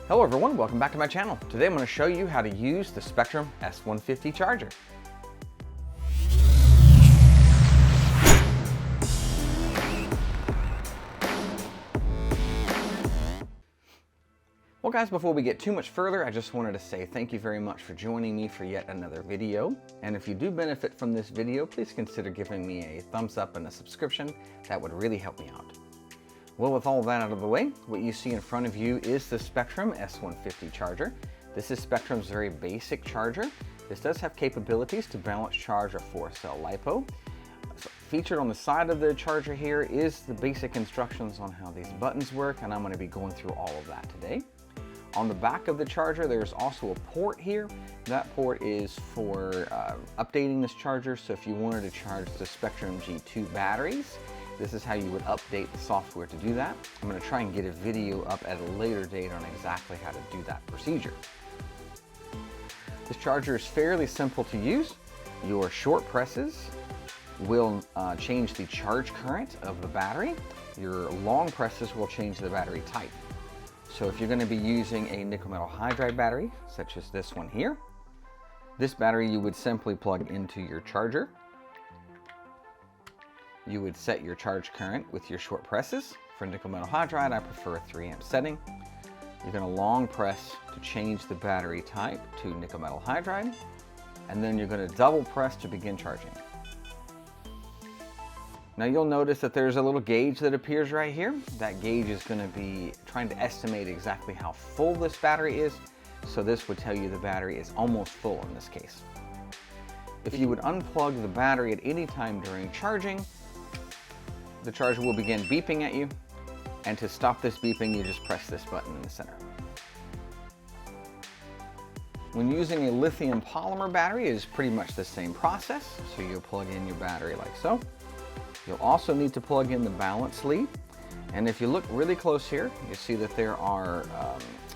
Hello everyone, welcome back to my channel. Today I'm going to show you how to use the Spektrum S150 Charger. Well guys, before we get too much further, I just wanted to say thank you very much for joining me for yet another video. And if you do benefit from this video, please consider giving me a thumbs up and a subscription. That would really help me out. Well, with all that out of the way, what you see in front of you is the Spektrum S150 Charger. This is Spektrum's very basic charger. This does have capabilities to balance charge a 4-cell LiPo. So featured on the side of the charger here is the basic instructions on how these buttons work, and I'm going to be going through all of that today. On the back of the charger, there's also a port here. That port is for updating this charger, so if you wanted to charge the Spektrum G2 batteries, this is how you would update the software to do that. I'm going to try and get a video up at a later date on exactly how to do that procedure. This charger is fairly simple to use. Your short presses will change the charge current of the battery. Your long presses will change the battery type. So if you're going to be using a nickel metal hydride battery, such as this one here, this battery you would simply plug into your charger. You would set your charge current with your short presses. For nickel metal hydride, I prefer a 3 amp setting. You're going to long press to change the battery type to nickel metal hydride, and then you're going to double press to begin charging. Now you'll notice that there's a little gauge that appears right here. That gauge is going to be trying to estimate exactly how full this battery is, so this would tell you the battery is almost full in this case. If you would unplug the battery at any time during charging, the charger will begin beeping at you, and to stop this beeping, you just press this button in the center. When using a lithium polymer battery, it is pretty much the same process. So you'll plug in your battery like so. You'll also need to plug in the balance lead, and if you look really close here, you see that there are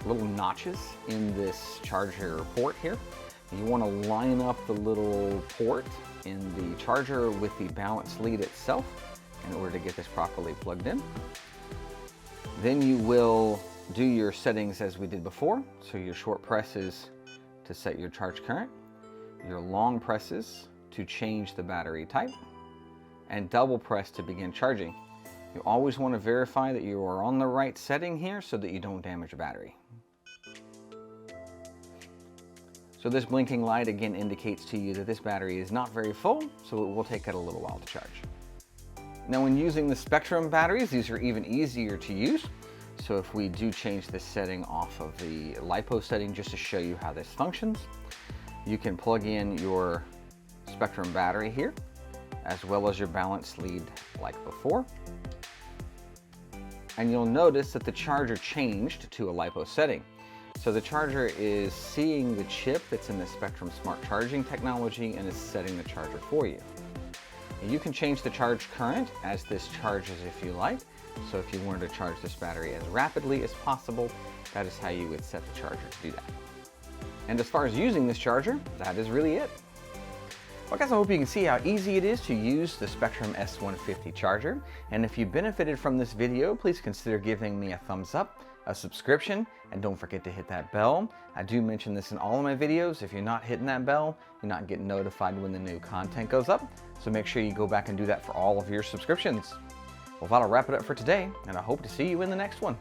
little notches in this charger port here. You want to line up the little port in the charger with the balance lead itself in order to get this properly plugged in. Then you will do your settings as we did before. So your short presses to set your charge current, your long presses to change the battery type, and double press to begin charging. You always want to verify that you are on the right setting here so that you don't damage the battery. So this blinking light again indicates to you that this battery is not very full, so it will take it a little while to charge. Now when using the Spektrum batteries, these are even easier to use. So if we do change this setting off of the LiPo setting just to show you how this functions, you can plug in your Spektrum battery here, as well as your balance lead like before. And you'll notice that the charger changed to a LiPo setting. So the charger is seeing the chip that's in the Spektrum Smart Charging technology and is setting the charger for you. You can change the charge current as this charges if you like. So if you wanted to charge this battery as rapidly as possible, that is how you would set the charger to do that. And as far as using this charger, that is really it. Well guys, I hope you can see how easy it is to use the Spektrum S150 Charger. And if you benefited from this video, please consider giving me a thumbs up, a subscription, and don't forget to hit that bell. I do mention this in all of my videos. If you're not hitting that bell, you're not getting notified when the new content goes up. So make sure you go back and do that for all of your subscriptions. Well, that'll wrap it up for today, and I hope to see you in the next one.